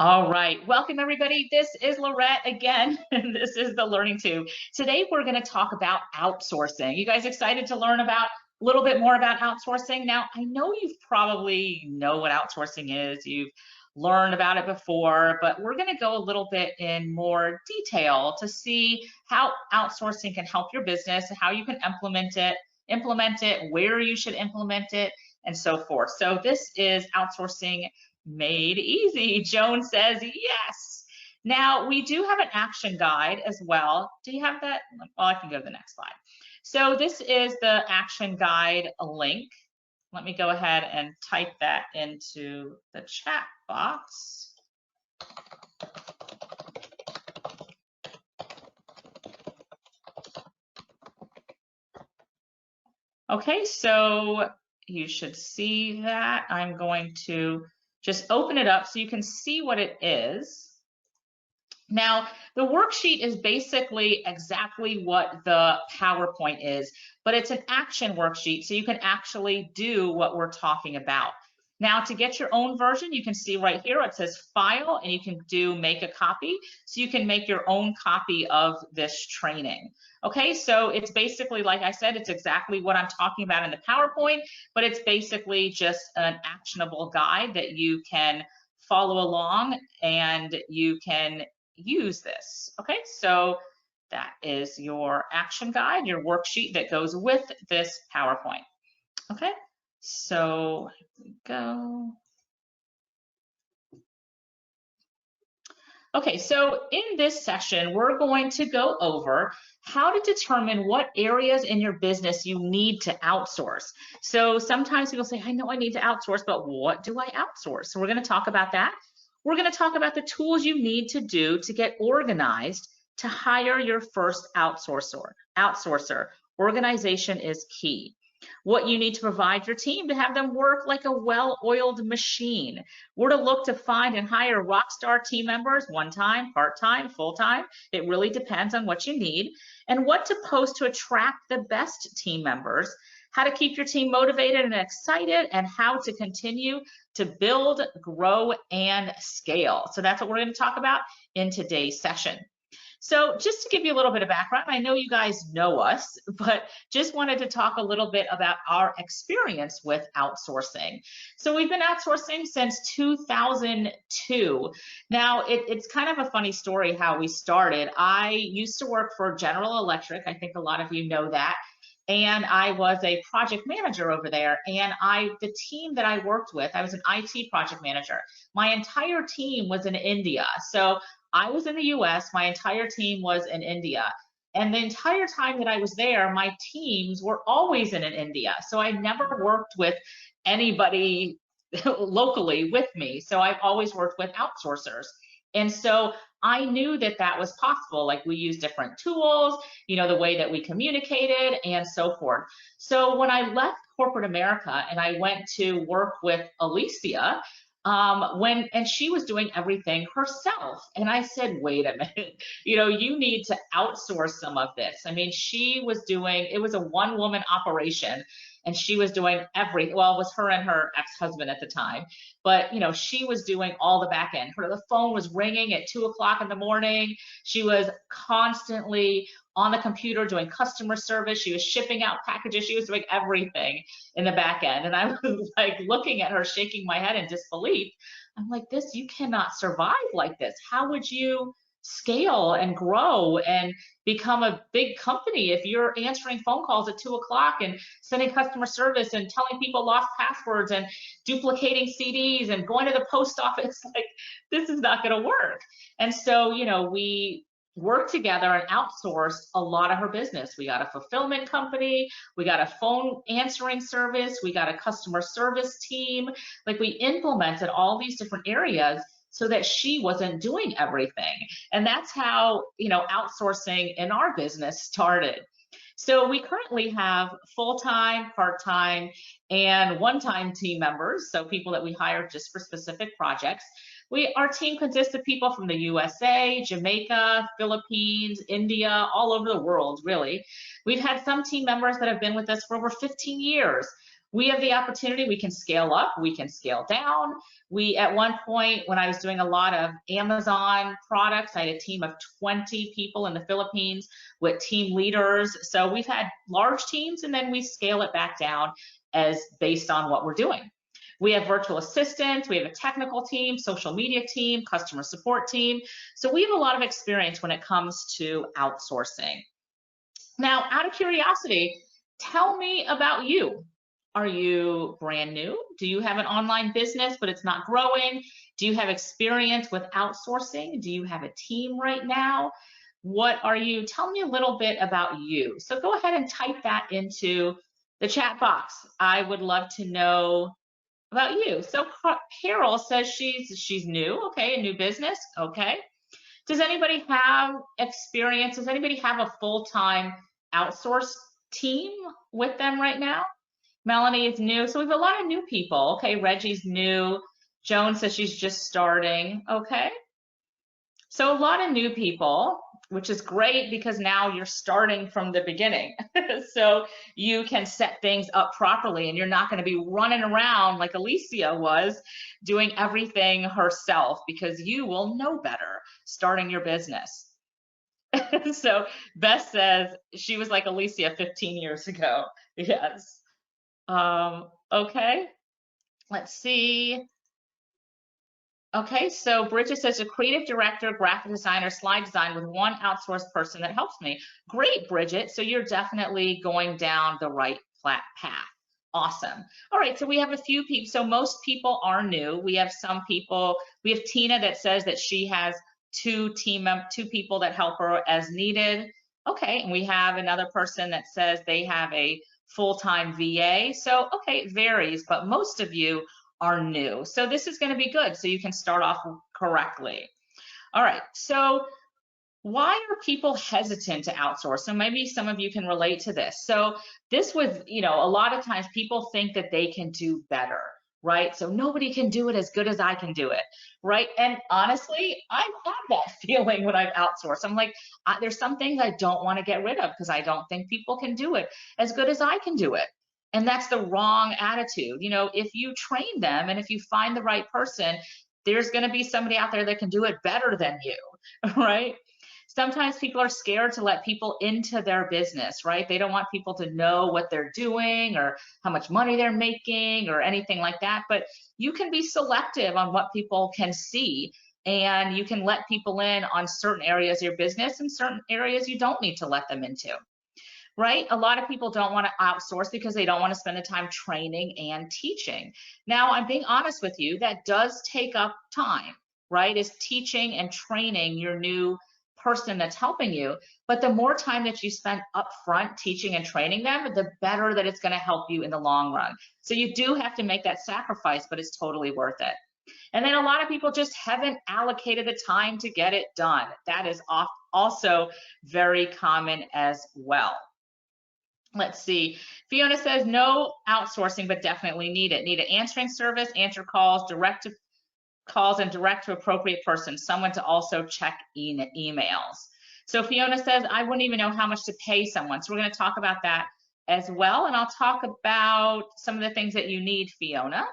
All right, welcome everybody. This is Lorette again, and this is the Learning Tube. Today we're going to talk about outsourcing. You guys excited to learn about a little bit more about outsourcing? Now, I know you've probably know what outsourcing is. You've learned about it before, but we're going to go a little bit in more detail to see how outsourcing can help your business, how you can implement it, where you should implement it, and so forth. So this is outsourcing made easy. Joan says yes. Now we do have an action guide as well. Do you have that? Well, I can go to the next slide. So this is the action guide link. Let me go ahead and type that into the chat box. Okay, so you should see that. I'm going to just open it up so you can see what it is. Now, the worksheet is basically exactly what the PowerPoint is, but it's an action worksheet, so you can actually do what we're talking about. Now, to get your own version, you can see right here, it says File, and you can do Make a Copy, so you can make your own copy of this training. Okay, so it's basically, like I said, it's exactly what I'm talking about in the PowerPoint, but it's basically just an actionable guide that you can follow along and you can use this. Okay, so that is your action guide, your worksheet that goes with this PowerPoint. Okay, so here we go. Okay, so in this session, we're going to go over how to determine what areas in your business you need to outsource. So sometimes people say, I know I need to outsource, but what do I outsource? So we're going to talk about that. We're going to talk about the tools you need to do to get organized to hire your first outsourcer. Organization is key. What you need to provide your team to have them work like a well-oiled machine. Where to look to find and hire rock star team members, one-time, part-time, full-time. It really depends on what you need. And what to post to attract the best team members. How to keep your team motivated and excited, and how to continue to build, grow, and scale. So that's what we're going to talk about in today's session. So just to give you a little bit of background, I know you guys know us, but just wanted to talk a little bit about our experience with outsourcing. So we've been outsourcing since 2002. Now, it's kind of a funny story how we started. I used to work for General Electric. I think a lot of you know that. And I was a project manager over there. And the team that I worked with, I was an IT project manager. My entire team was in India. So I was in the US, my entire team was in India. And the entire time that I was there, my teams were always in India. So I never worked with anybody locally with me. So I've always worked with outsourcers. And so I knew that that was possible. Like, we use different tools, you know, the way that we communicated and so forth. So when I left corporate America and I went to work with Alicia, and she was doing everything herself. And I said, wait a minute, you know, you need to outsource some of this. I mean, she was doing, it was a one-woman operation, and she was doing everything. Well, it was her and her ex-husband at the time, but you know, she was doing all the back end. The phone was ringing at 2 o'clock in the morning. She was constantly on the computer doing customer service. She was shipping out packages. She was doing everything in the back end. And I was like looking at her, shaking my head in disbelief. I'm like, you cannot survive like this. How would you scale and grow and become a big company if you're answering phone calls at 2 o'clock and sending customer service and telling people lost passwords and duplicating CDs and going to the post office? Like, this is not going to work. And so, you know, we worked together and outsourced a lot of her business. We got a fulfillment company, we got a phone answering service, we got a customer service team. Like, we implemented all these different areas so that she wasn't doing everything. And that's how, you know, outsourcing in our business started. So we currently have full-time, part-time, and one-time team members, so people that we hire just for specific projects. Our team consists of people from the USA, Jamaica, Philippines, India, all over the world, really. We've had some team members that have been with us for over 15 years. We have the opportunity, we can scale up, we can scale down. We, at one point, when I was doing a lot of Amazon products, I had a team of 20 people in the Philippines with team leaders. So we've had large teams, and then we scale it back down as based on what we're doing. We have virtual assistants, we have a technical team, social media team, customer support team. So we have a lot of experience when it comes to outsourcing. Now, out of curiosity, tell me about you. Are you brand new? Do you have an online business, but it's not growing? Do you have experience with outsourcing? Do you have a team right now? What are you? Tell me a little bit about you. So go ahead and type that into the chat box. I would love to know about you. So Carol says she's new. Okay, a new business. Okay. Does anybody have experience? Does anybody have a full-time outsource team with them right now? Melanie is new. So we have a lot of new people. Okay, Reggie's new. Joan says she's just starting. Okay. So a lot of new people, which is great because now you're starting from the beginning. So you can set things up properly and you're not going to be running around like Alicia was doing everything herself, because you will know better starting your business. So Beth says she was like Alicia 15 years ago. Yes. Okay. Let's see. Okay, so Bridget says a creative director, graphic designer, slide design with one outsourced person that helps me. Great, Bridget. So you're definitely going down the right path. Awesome. All right, so we have a few people. So most people are new. We have some people. We have Tina that says that she has two people that help her as needed. Okay, and we have another person that says they have a full-time VA. So okay, it varies, but most of you are new. So this is going to be good. So you can start off correctly. All right. So why are people hesitant to outsource? So maybe some of you can relate to this. So this was, a lot of times people think that they can do better, right? So nobody can do it as good as I can do it, right? And honestly, I've had that feeling when I've outsourced. I'm like, there's some things I don't want to get rid of because I don't think people can do it as good as I can do it. And that's the wrong attitude. If you train them and if you find the right person, there's going to be somebody out there that can do it better than you, right? Sometimes people are scared to let people into their business, right? They don't want people to know what they're doing or how much money they're making or anything like that. But you can be selective on what people can see, and you can let people in on certain areas of your business and certain areas you don't need to let them into. Right? A lot of people don't want to outsource because they don't want to spend the time training and teaching. Now, I'm being honest with you, that does take up time, right? Is teaching and training your new person that's helping you. But the more time that you spend upfront teaching and training them, the better that it's going to help you in the long run. So you do have to make that sacrifice, but it's totally worth it. And then a lot of people just haven't allocated the time to get it done. That is also very common as well. Let's see. Fiona says no outsourcing, but definitely need it. Need an answering service, answer calls, direct to calls, and direct to appropriate person, someone to also check emails. So Fiona says, I wouldn't even know how much to pay someone. So we're going to talk about that as well. And I'll talk about some of the things that you need, Fiona.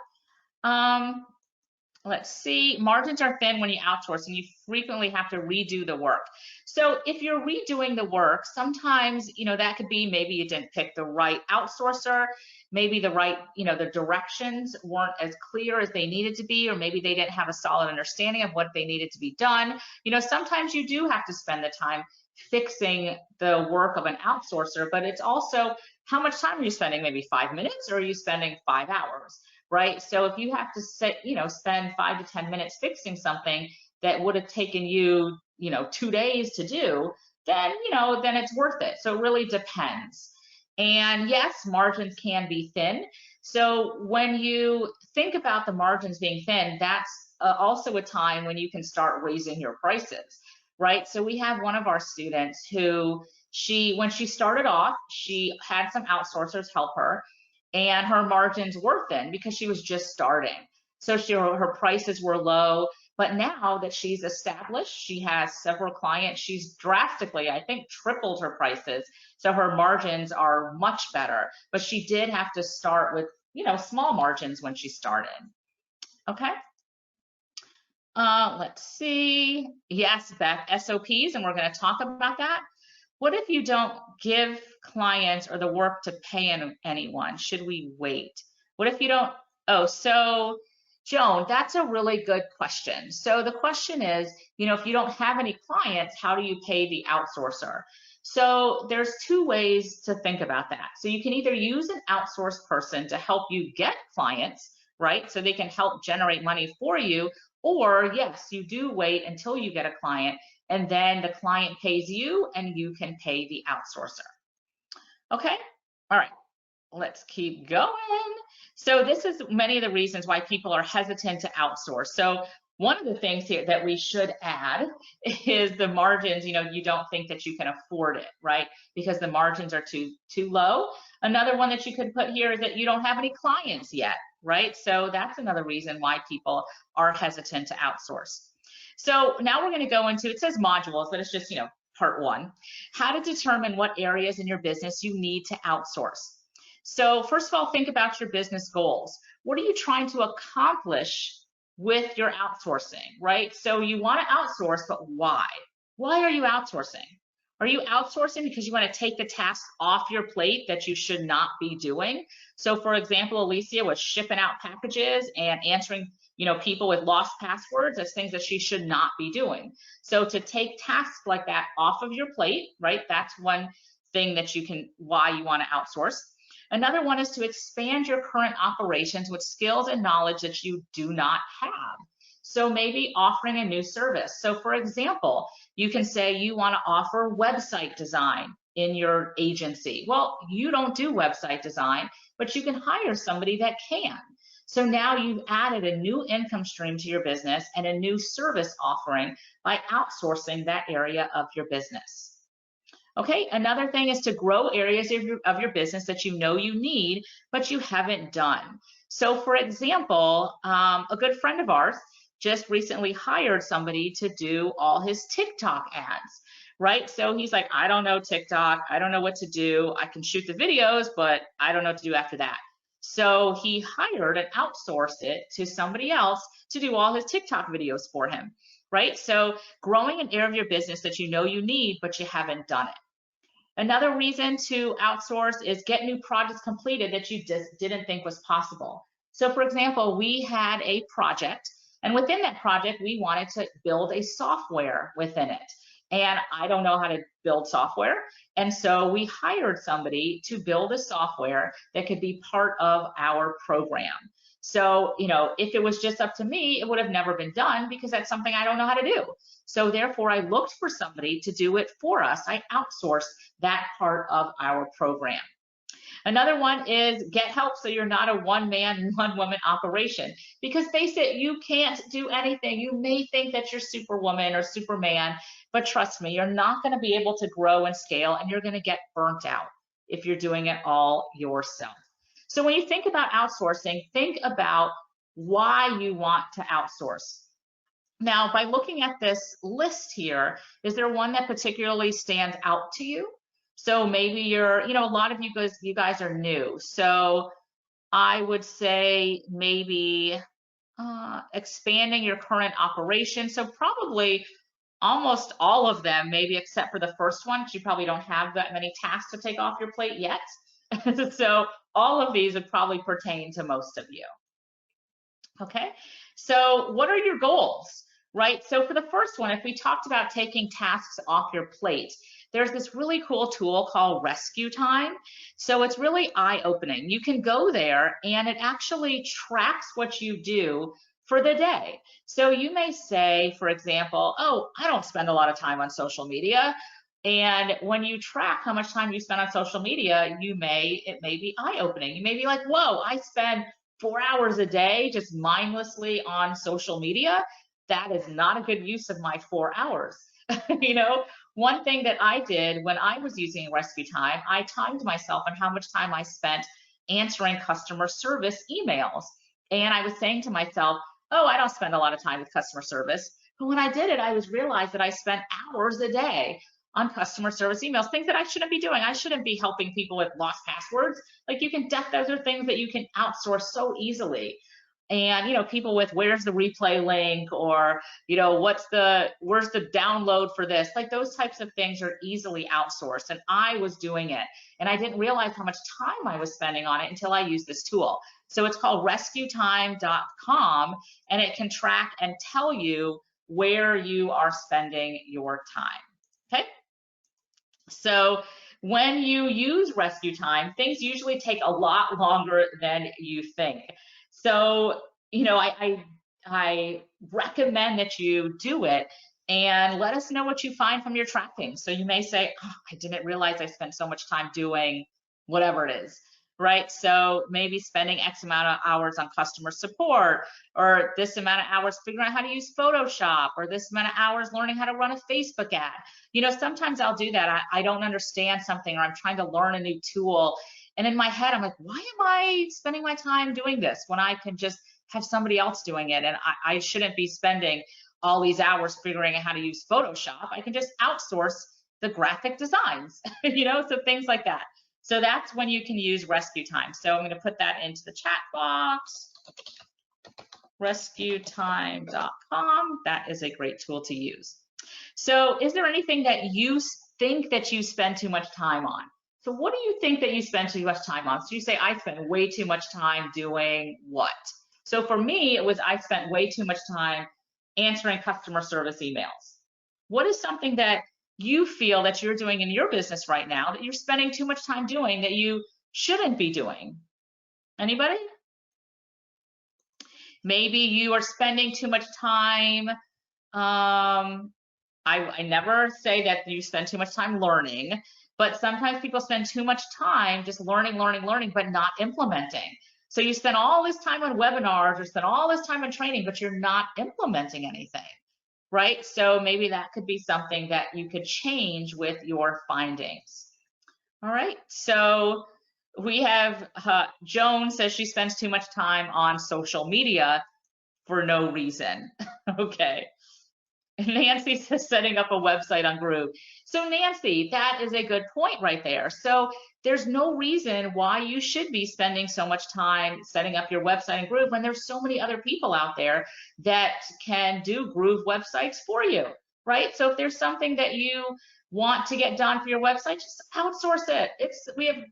Let's see, margins are thin when you outsource and you frequently have to redo the work. So if you're redoing the work, sometimes, that could be maybe you didn't pick the right outsourcer, maybe the right, the directions weren't as clear as they needed to be, or maybe they didn't have a solid understanding of what they needed to be done. Sometimes you do have to spend the time fixing the work of an outsourcer, but it's also how much time are you spending? Maybe 5 minutes, or are you spending 5 hours? Right? So if you have to spend 5 to 10 minutes fixing something that would have taken you, 2 days to do, then, then it's worth it. So it really depends. And yes, margins can be thin. So when you think about the margins being thin, that's also a time when you can start raising your prices, right? So we have one of our students who when she started off, she had some outsourcers help her, and her margins were thin because she was just starting. So her prices were low, but now that she's established, she has several clients, she's drastically, I think, tripled her prices. So her margins are much better, but she did have to start with small margins when she started. Okay. Let's see. Yes, Beth, SOPs, and we're going to talk about that. What if you don't give clients or the work to pay anyone? Should we wait? What if you don't? Oh, so Joan, that's a really good question. So the question is, if you don't have any clients, how do you pay the outsourcer? So there's two ways to think about that. So you can either use an outsourced person to help you get clients, right? So they can help generate money for you, or yes, you do wait until you get a client and then the client pays you and you can pay the outsourcer. Okay, all right, let's keep going. So this is many of the reasons why people are hesitant to outsource. So one of the things here that we should add is the margins. You don't think that you can afford it, right? Because the margins are too low. Another one that you could put here is that you don't have any clients yet, right? So that's another reason why people are hesitant to outsource. So now we're going to go into, it says modules, but it's just, part one, how to determine what areas in your business you need to outsource. So first of all, think about your business goals. What are you trying to accomplish with your outsourcing, right? So you want to outsource, but why? Why are you outsourcing? Are you outsourcing because you want to take the tasks off your plate that you should not be doing? So for example, Alicia was shipping out packages and answering, people with lost passwords as things that she should not be doing. So to take tasks like that off of your plate, right? That's one thing that why you want to outsource. Another one is to expand your current operations with skills and knowledge that you do not have. So maybe offering a new service. So for example, you can say you want to offer website design in your agency. Well, you don't do website design, but you can hire somebody that can. So now you've added a new income stream to your business and a new service offering by outsourcing that area of your business. Okay, another thing is to grow areas of your business that you know you need, but you haven't done. So for example, a good friend of ours just recently hired somebody to do all his TikTok ads, right? So he's like, I don't know TikTok, I don't know what to do. I can shoot the videos, but I don't know what to do after that. So he hired and outsourced it to somebody else to do all his TikTok videos for him, right? So growing an area of your business that you know you need, but you haven't done it. Another reason to outsource is get new projects completed that you just didn't think was possible. So for example, we had a project, and within that project, we wanted to build a software within it. And I don't know how to build software. And so we hired somebody to build a software that could be part of our program. So, if it was just up to me, it would have never been done because that's something I don't know how to do. So therefore, I looked for somebody to do it for us. I outsourced that part of our program. Another one is get help so you're not a one-man, one-woman operation. Because face it, you can't do anything. You may think that you're Superwoman or Superman, but trust me, you're not going to be able to grow and scale, and you're going to get burnt out if you're doing it all yourself. So when you think about outsourcing, think about why you want to outsource. Now, by looking at this list here, is there one that particularly stands out to you? So maybe you're, a lot of you guys are new. So I would say maybe expanding your current operation. So probably almost all of them, maybe except for the first one, because you probably don't have that many tasks to take off your plate yet. So all of these would probably pertain to most of you. Okay, so what are your goals, right? So for the first one, if we talked about taking tasks off your plate, there's this really cool tool called Rescue Time. So it's really eye-opening. You can go there and it actually tracks what you do for the day. So you may say, for example, oh, I don't spend a lot of time on social media. And when you track how much time you spend on social media, it may be eye-opening. You may be like, whoa, I spend 4 hours a day just mindlessly on social media. That is not a good use of my 4 hours. One thing that I did when I was using Rescue Time, I timed myself on how much time I spent answering customer service emails. And I was saying to myself, oh, I don't spend a lot of time with customer service. But when I did it, I realized that I spent hours a day on customer service emails, things that I shouldn't be doing. I shouldn't be helping people with lost passwords. Like those are things that you can outsource so easily. And people with where's the replay link, or where's the download for this, like those types of things are easily outsourced. And I was doing it and I didn't realize how much time I was spending on it until I used this tool. So it's called rescuetime.com, and it can track and tell you where you are spending your time. Okay, so when you use Rescue Time, things usually take a lot longer than you think. So, I recommend that you do it and let us know what you find from your tracking. So you may say, oh, I didn't realize I spent so much time doing whatever it is, right? So maybe spending X amount of hours on customer support, or this amount of hours figuring out how to use Photoshop, or this amount of hours learning how to run a Facebook ad. Sometimes I'll do that. I don't understand something, or I'm trying to learn a new tool. And in my head, I'm like, why am I spending my time doing this when I can just have somebody else doing it? And I shouldn't be spending all these hours figuring out how to use Photoshop. I can just outsource the graphic designs, so things like that. So that's when you can use Rescue Time. So I'm going to put that into the chat box, rescuetime.com. That is a great tool to use. So is there anything that you think that you spend too much time on? So what do you think that you spend too much time on? So you say, I spend way too much time doing what? So for me, it was I spent way too much time answering customer service emails. What is something that you feel that you're doing in your business right now that you're spending too much time doing that you shouldn't be doing? Anybody? Maybe you are spending too much time. I never say that you spend too much time learning, but sometimes people spend too much time just learning, but not implementing. So you spend all this time on webinars or spend all this time on training, but you're not implementing anything, right? So maybe that could be something that you could change with your findings. All right, so we have Joan says she spends too much time on social media for no reason. Okay. Nancy says setting up a website on Groove. So Nancy, that is a good point right there. So there's no reason why you should be spending so much time setting up your website in Groove when there's so many other people out there that can do Groove websites for you, right? So if there's something that you want to get done for your website, just outsource it.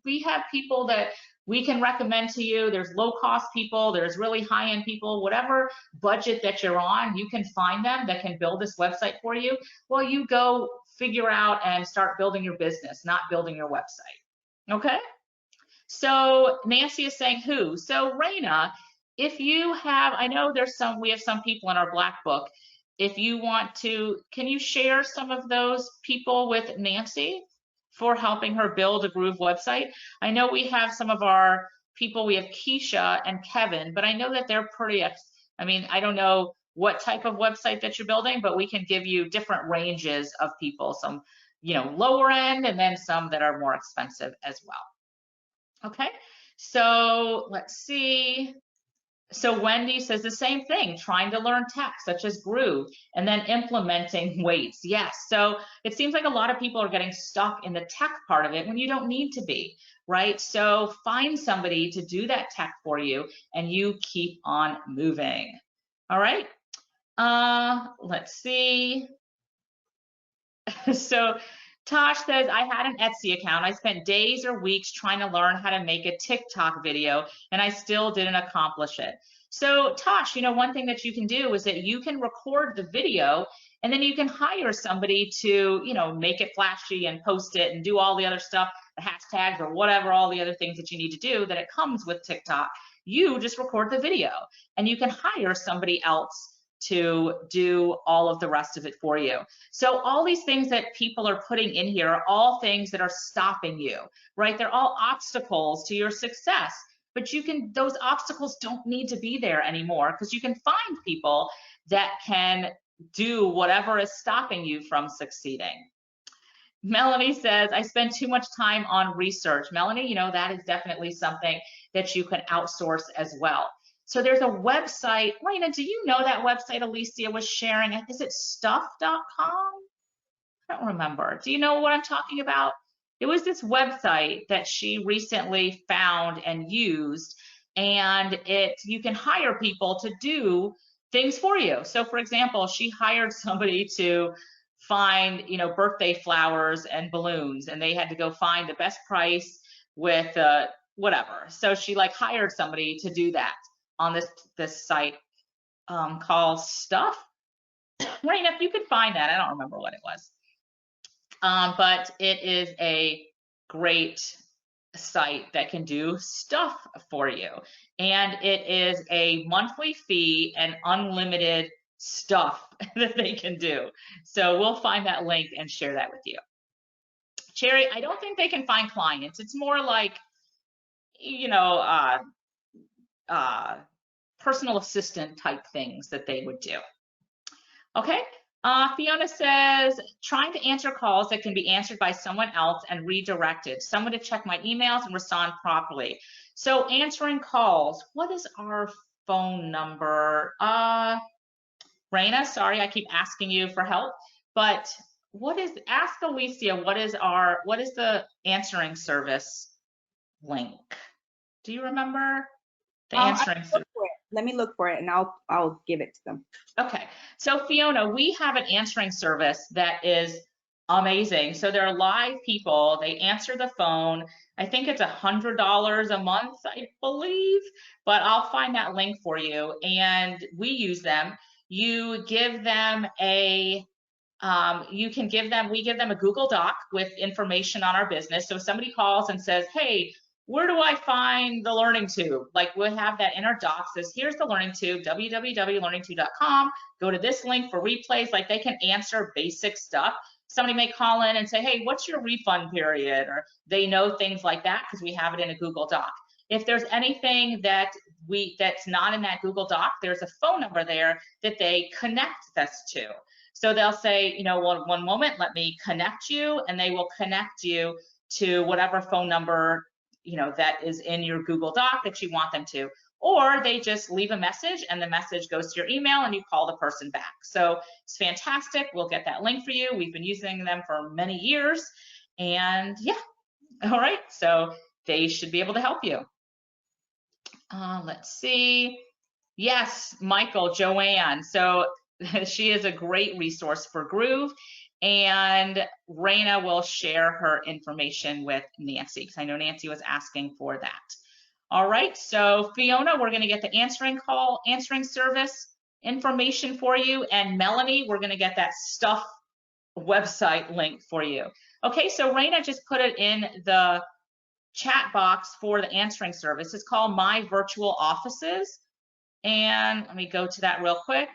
We have people that we can recommend to you. There's low cost people, there's really high end people, whatever budget that you're on, you can find them that can build this website for you. Well, you go figure out and start building your business, not building your website. Okay? So Nancy is saying who? So Raina, if you have, I know we have some people in our Black Book. If you want to, can you share some of those people with Nancy for helping her build a Groove website? I know we have some of our people, we have Keisha and Kevin, but I know that they're pretty, I don't know what type of website that you're building, but we can give you different ranges of people, some, lower end, and then some that are more expensive as well. Okay, so let's see. So Wendy says the same thing, trying to learn tech such as Groove and then implementing weights. Yes, so it seems like a lot of people are getting stuck in the tech part of it when you don't need to be, right? So find somebody to do that tech for you and you keep on moving. All right, let's see. So Tosh says, I had an Etsy account. I spent days or weeks trying to learn how to make a TikTok video and I still didn't accomplish it. So Tosh, one thing that you can do is that you can record the video and then you can hire somebody to, make it flashy and post it and do all the other stuff, the hashtags or whatever, all the other things that you need to do that it comes with TikTok. You just record the video and you can hire somebody else to do all of the rest of it for you. So all these things that people are putting in here are all things that are stopping you, right? They're all obstacles to your success, but those obstacles don't need to be there anymore because you can find people that can do whatever is stopping you from succeeding. Melanie says, I spend too much time on research. Melanie, that is definitely something that you can outsource as well. So there's a website. Raina, do you know that website Alicia was sharing? Is it stuff.com? I don't remember. Do you know what I'm talking about? It was this website that she recently found and used, and you can hire people to do things for you. So for example, she hired somebody to find, birthday flowers and balloons, and they had to go find the best price with whatever. So she like hired somebody to do that on this site called Stuff. Right, if you can find that, I don't remember what it was. But it is a great site that can do stuff for you. And it is a monthly fee and unlimited stuff that they can do. So we'll find that link and share that with you. Cherry, I don't think they can find clients. It's more like, personal assistant type things that they would do. Okay. Fiona says, trying to answer calls that can be answered by someone else and redirected. Someone to check my emails and respond properly. So answering calls, what is our phone number? Raina, sorry, I keep asking you for help, but ask Alicia, what is the answering service link? Do you remember the answering service? Let me look for it and I'll give it to them. Okay, so Fiona, we have an answering service that is amazing. So there are live people, they answer the phone. I think it's $100 a month, I believe, but I'll find that link for you. And we use them. You give them we give them a Google Doc with information on our business. So if somebody calls and says, hey, where do I find the Learning Tube? Like we'll have that in our doc, says, here's the Learning Tube, www.learningtube.com. Go to this link for replays. Like they can answer basic stuff. Somebody may call in and say, hey, what's your refund period? Or they know things like that because we have it in a Google Doc. If there's anything that's not in that Google Doc, there's a phone number there that they connect us to. So they'll say, well, one moment, let me connect you, and they will connect you to whatever phone number that is in your Google Doc that you want them to, or they just leave a message and the message goes to your email and you call the person back. So it's fantastic. We'll get that link for you. We've been using them for many years, and yeah, all right. So they should be able to help you. Let's see. Yes, Michael, Joanne. So she is a great resource for Groove. And Raina will share her information with Nancy, because I know Nancy was asking for that. All right, so Fiona, we're going to get the answering service information for you, and Melanie, we're going to get that Stuff website link for you. Okay, so Raina just put it in the chat box for the answering service. It's called My Virtual Offices, and let me go to that real quick.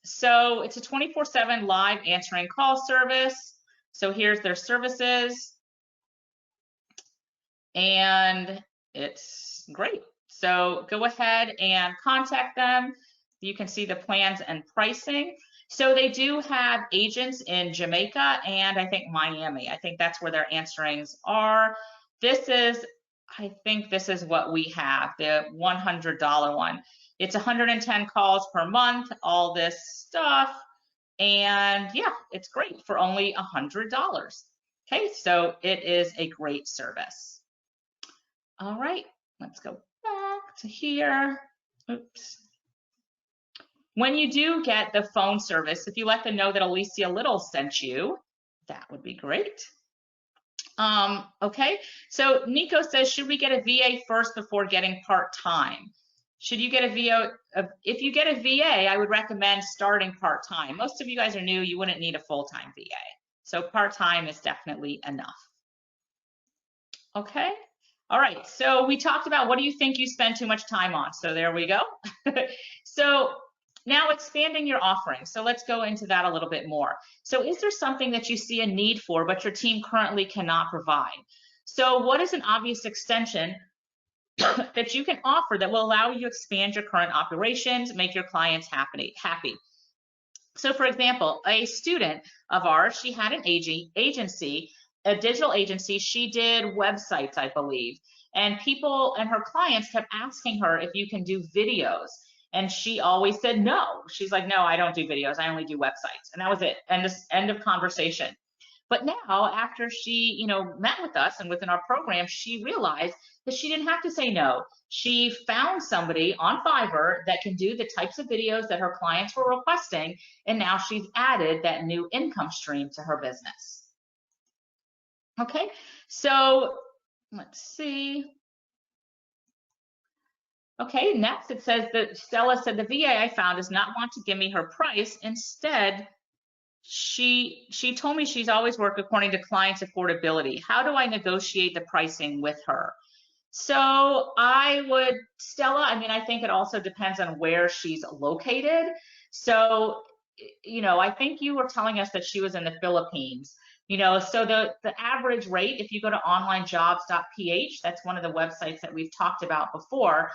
So it's a 24/7 live answering call service. So here's their services, and it's great. So go ahead and contact them. You can see the plans and pricing. So they do have agents in Jamaica and I think Miami. I think that's where their answerings are. I think this is what we have, the $100 one. It's 110 calls per month, all this stuff. And yeah, it's great for only $100. Okay, so it is a great service. All right, let's go back to here. Oops. When you do get the phone service, if you let them know that Alicia Little sent you, that would be great. Okay, so Nico says, should we get a VA first before getting part-time? Should you get a VA? If you get a VA, I would recommend starting part-time. Most of you guys are new, you wouldn't need a full-time VA. So part-time is definitely enough. Okay, all right, so we talked about what do you think you spend too much time on? So there we go. So now expanding your offering. So let's go into that a little bit more. So is there something that you see a need for, but your team currently cannot provide? So what is an obvious extension that you can offer that will allow you to expand your current operations, make your clients happy? So for example, a student of ours, she had an agency, a digital agency. She did websites, I believe, and people and her clients kept asking her if you can do videos. And she always said no. She's like, no, I don't do videos. I only do websites. And that was it. And this end of conversation. But now, after she, met with us and within our program, she realized that she didn't have to say no. She found somebody on Fiverr that can do the types of videos that her clients were requesting, and now she's added that new income stream to her business. Okay, so let's see. Okay, next it says that Stella said the VA I found does not want to give me her price. Instead, she told me she's always worked according to clients' affordability. How do I negotiate the pricing with her? So Stella, I think it also depends on where she's located. So, I think you were telling us that she was in the Philippines. So the average rate, if you go to onlinejobs.ph, that's one of the websites that we've talked about before,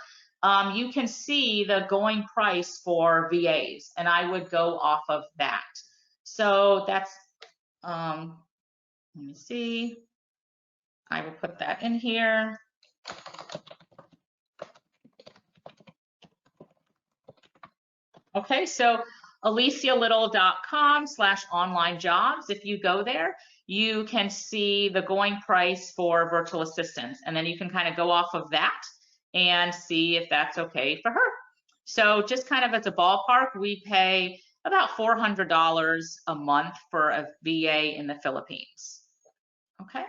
you can see the going price for VAs, and I would go off of that. So that's, let me see, I will put that in here. Okay, so alicialittle.com/online jobs. If you go there, you can see the going price for virtual assistants, and then you can kind of go off of that and see if that's okay for her. So just kind of as a ballpark, we pay about $400 a month for a VA in the Philippines. Okay.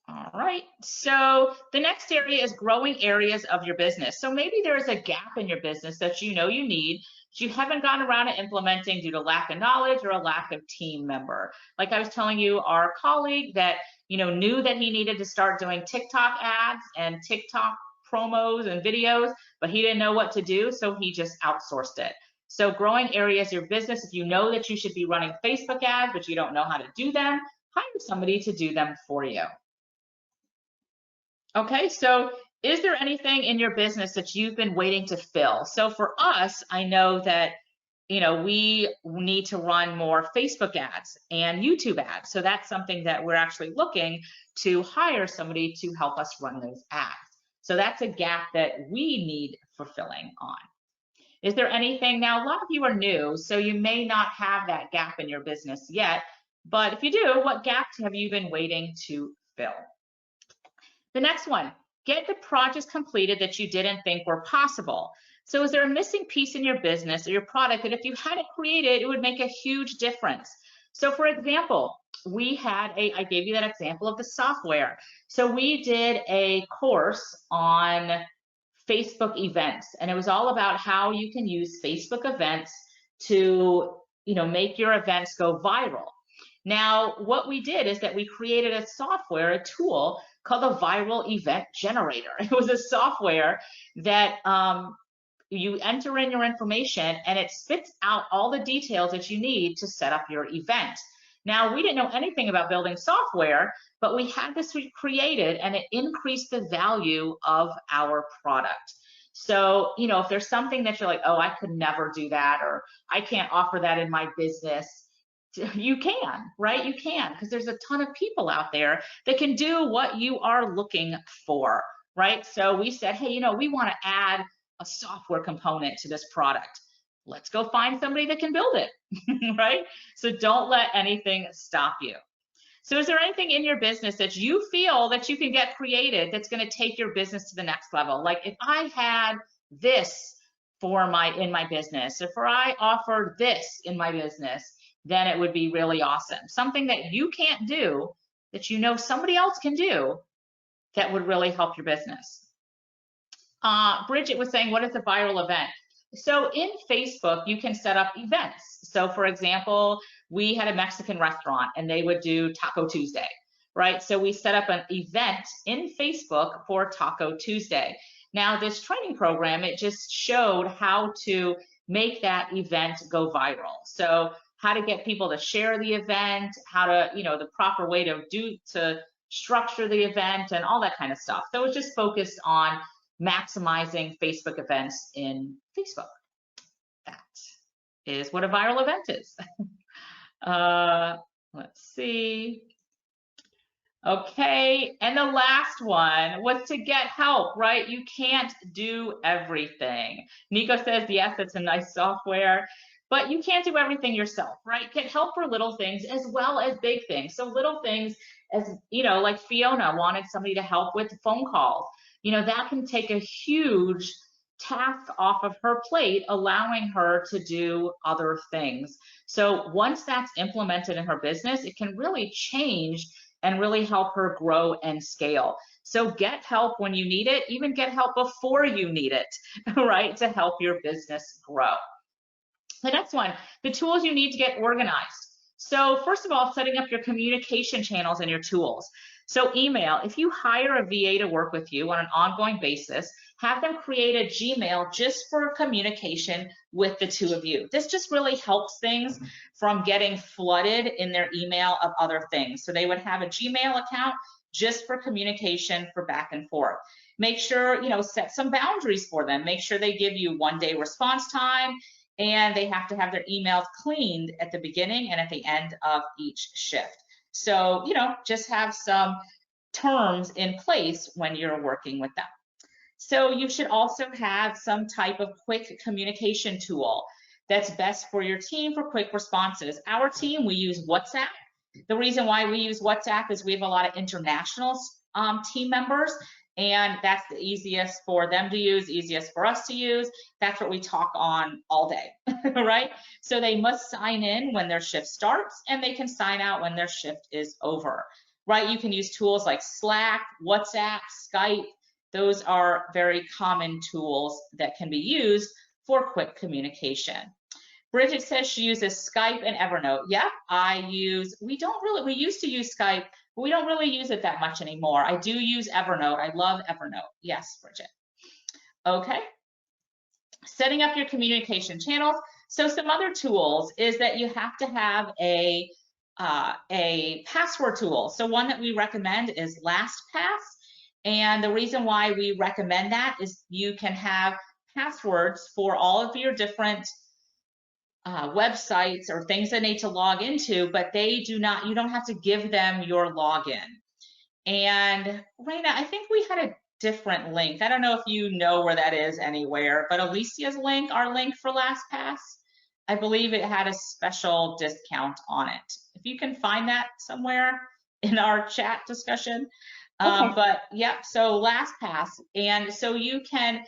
All right, so the next area is growing areas of your business. So maybe there is a gap in your business that you need, but you haven't gone around to implementing due to lack of knowledge or a lack of team member. Like I was telling you, our colleague that knew that he needed to start doing TikTok ads and TikTok promos and videos, but he didn't know what to do, so he just outsourced it. So growing areas of your business, if you know that you should be running Facebook ads, but you don't know how to do them, hire somebody to do them for you. Okay, so is there anything in your business that you've been waiting to fill? So for us, I know that, we need to run more Facebook ads and YouTube ads. So that's something that we're actually looking to hire somebody to help us run those ads. So that's a gap that we need fulfilling on. Is there anything, now a lot of you are new, so you may not have that gap in your business yet, but if you do, what gaps have you been waiting to fill? The next one, get the projects completed that you didn't think were possible. So is there a missing piece in your business or your product that if you had it created, it would make a huge difference? So for example, I gave you that example of the software. So we did a course on Facebook events, and it was all about how you can use Facebook events to, make your events go viral. Now, what we did is that we created a software, a tool called the Viral Event Generator. It was a software that you enter in your information and it spits out all the details that you need to set up your event. Now, we didn't know anything about building software, but we had this created and it increased the value of our product. So, if there's something that you're like, oh, I could never do that, or I can't offer that in my business, you can, right? You can, because there's a ton of people out there that can do what you are looking for, right? So we said, hey, we want to add a software component to this product. Let's go find somebody that can build it, right? So don't let anything stop you. So is there anything in your business that you feel that you can get created that's going to take your business to the next level? Like if I had this in my business, if I offered this in my business, then it would be really awesome. Something that you can't do that somebody else can do that would really help your business. Bridget was saying, what is a viral event? So in Facebook, you can set up events. So for example, we had a Mexican restaurant and they would do Taco Tuesday, right? So we set up an event in Facebook for Taco Tuesday. Now this training program, it just showed how to make that event go viral. So how to get people to share the event, how to, the proper way to structure the event and all that kind of stuff. So it's just focused on maximizing Facebook events in Facebook. That is what a viral event is. Let's see. Okay, and the last one was to get help, right? You can't do everything. Nico says, yes, it's a nice software, but you can't do everything yourself, right? Get help for little things as well as big things. So little things as, like Fiona wanted somebody to help with phone calls. That can take a huge task off of her plate, allowing her to do other things. So once that's implemented in her business, it can really change and really help her grow and scale. So get help when you need it, even get help before you need it, right, to help your business grow. The next one, the tools you need to get organized. So first of all, setting up your communication channels and your tools. So email, if you hire a VA to work with you on an ongoing basis, have them create a Gmail just for communication with the two of you. This just really helps things from getting flooded in their email of other things. So they would have a Gmail account just for communication for back and forth. Make sure, set some boundaries for them. Make sure they give you 1-day response time, and they have to have their emails cleaned at the beginning and at the end of each shift. So, just have some terms in place when you're working with them. So you should also have some type of quick communication tool that's best for your team for quick responses. Our team, we use WhatsApp. The reason why we use WhatsApp is we have a lot of international team members, and that's the easiest for them to use, easiest for us to use. That's what we talk on all day, right? So they must sign in when their shift starts, and they can sign out when their shift is over, right? You can use tools like Slack, WhatsApp, Skype. Those are very common tools that can be used for quick communication. Bridget says she uses Skype and Evernote. Yeah, we used to use Skype, but we don't really use it that much anymore. I do use Evernote. I love Evernote. Yes, Bridget. Okay. Setting up your communication channels. So some other tools is that you have to have a password tool. So one that we recommend is LastPass. And the reason why we recommend that is you can have passwords for all of your different websites or things they need to log into, but you don't have to give them your login. And Raina, I think we had a different link. I don't know if you know where that is anywhere, but Alicia's link, our link for LastPass, I believe it had a special discount on it. If you can find that somewhere in our chat discussion. Okay. But yeah, so LastPass. And so you can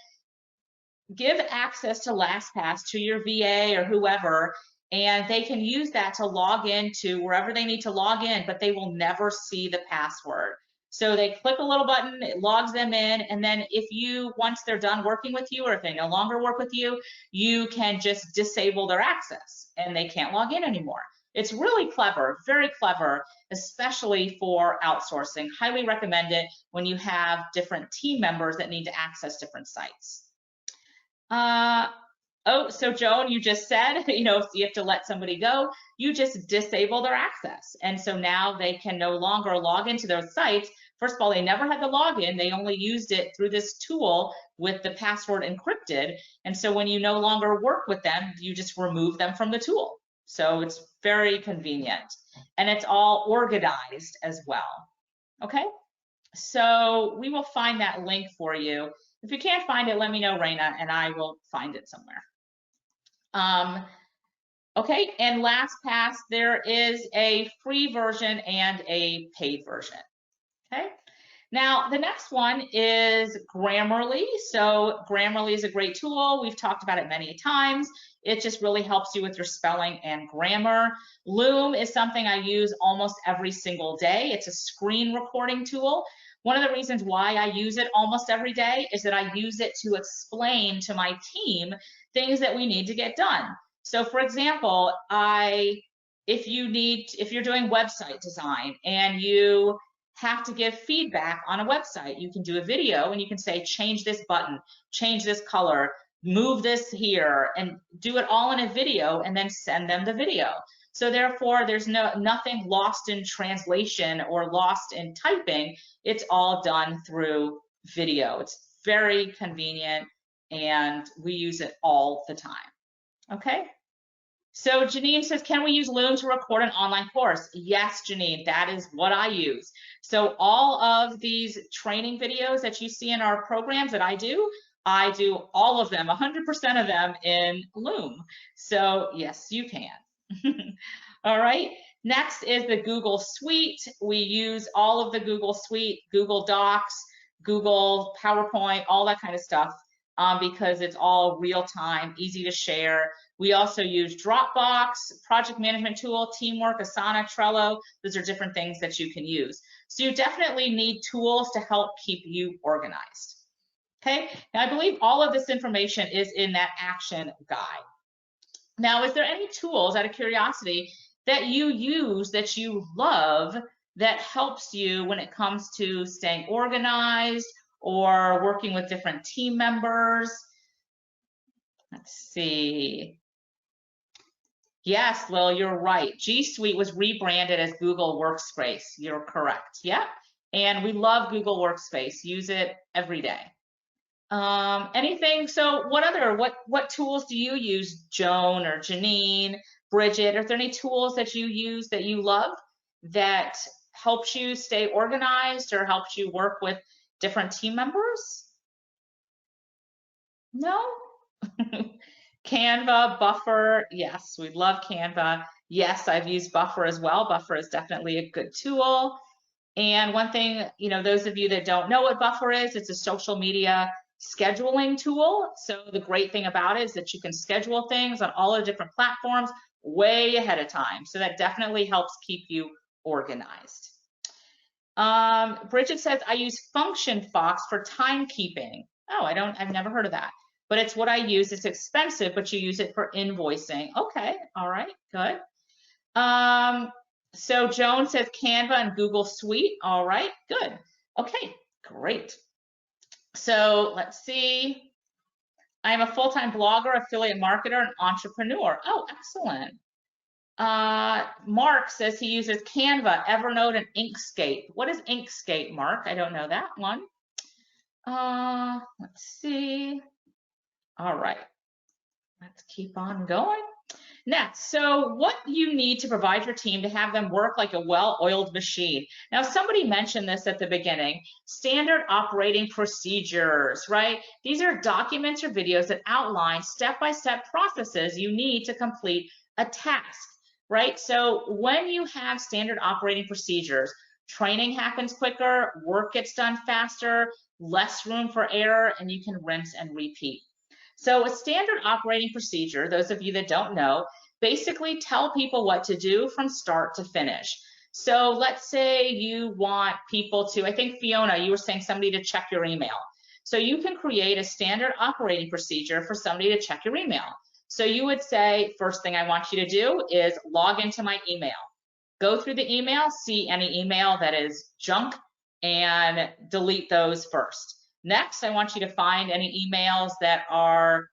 give access to LastPass to your VA or whoever, and they can use that to log into wherever they need to log in, but they will never see the password. So they click a little button, it logs them in, and then once they're done working with you, or if they no longer work with you, you can just disable their access and they can't log in anymore. It's really clever, very clever, especially for outsourcing. Highly recommend it when you have different team members that need to access different sites. So Joan, you just said, if you have to let somebody go, you just disable their access. And so now they can no longer log into those sites. First of all, they never had the login. They only used it through this tool with the password encrypted. And so when you no longer work with them, you just remove them from the tool. So it's very convenient, and it's all organized as well. Okay, so we will find that link for you. If you can't find it, let me know, Raina, and I will find it somewhere. Okay, and LastPass, there is a free version and a paid version. Okay, now the next one is Grammarly. So Grammarly is a great tool. We've talked about it many times. It just really helps you with your spelling and grammar. Loom is something I use almost every single day. It's a screen recording tool. One of the reasons why I use it almost every day is that I use it to explain to my team things that we need to get done. So for example, if you're doing website design and you have to give feedback on a website, you can do a video and you can say, change this button, change this color, move this here, and do it all in a video and then send them the video. So therefore, there's nothing lost in translation or lost in typing. It's all done through video. It's very convenient and we use it all the time. Okay. So Janine says, can we use Loom to record an online course? Yes, Janine, that is what I use. So all of these training videos that you see in our programs that I do all of them, 100% of them in Loom. So yes, you can. All right. Next is the Google Suite. We use all of the Google Suite, Google Docs, Google PowerPoint, all that kind of stuff, because it's all real time, easy to share. We also use Dropbox, project management tool, Teamwork, Asana, Trello. Those are different things that you can use. So you definitely need tools to help keep you organized. Okay, now I believe all of this information is in that action guide. Now, is there any tools, out of curiosity, that you use that you love that helps you when it comes to staying organized or working with different team members? Let's see. Yes, Lil, you're right. G Suite was rebranded as Google Workspace. You're correct. Yep. And we love Google Workspace. Use it every day. Anything, so what tools do you use, Joan or Janine, Bridget? Are there any tools that you use that you love that helps you stay organized or helps you work with different team members? No? Canva, Buffer, yes, we love Canva. Yes, I've used Buffer as well. Buffer is definitely a good tool. And one thing, those of you that don't know what Buffer is, it's a social media scheduling tool. So the great thing about it is that you can schedule things on all the different platforms way ahead of time. So that definitely helps keep you organized. Bridget says, I use Function Fox for timekeeping. Oh, I've never heard of that, but it's what I use. It's expensive, but you use it for invoicing. Okay, all right, good. So Joan says Canva and Google Suite. All right, good. Okay, great. So let's see. I'm a full-time blogger, affiliate marketer, and entrepreneur. Oh, excellent. Mark says he uses Canva, Evernote, and Inkscape. What is Inkscape, Mark? I don't know that one. Let's see. All right. Let's keep on going. Next, so what you need to provide your team to have them work like a well-oiled machine. Now, somebody mentioned this at the beginning, standard operating procedures, right? These are documents or videos that outline step-by-step processes you need to complete a task, right? So when you have standard operating procedures, training happens quicker, work gets done faster, less room for error, and you can rinse and repeat. So a standard operating procedure, those of you that don't know, basically tell people what to do from start to finish. So let's say you want people to, I think Fiona, you were saying somebody to check your email. So you can create a standard operating procedure for somebody to check your email. So you would say, first thing I want you to do is log into my email. Go through the email, see any email that is junk, and delete those first. Next, I want you to find any emails that are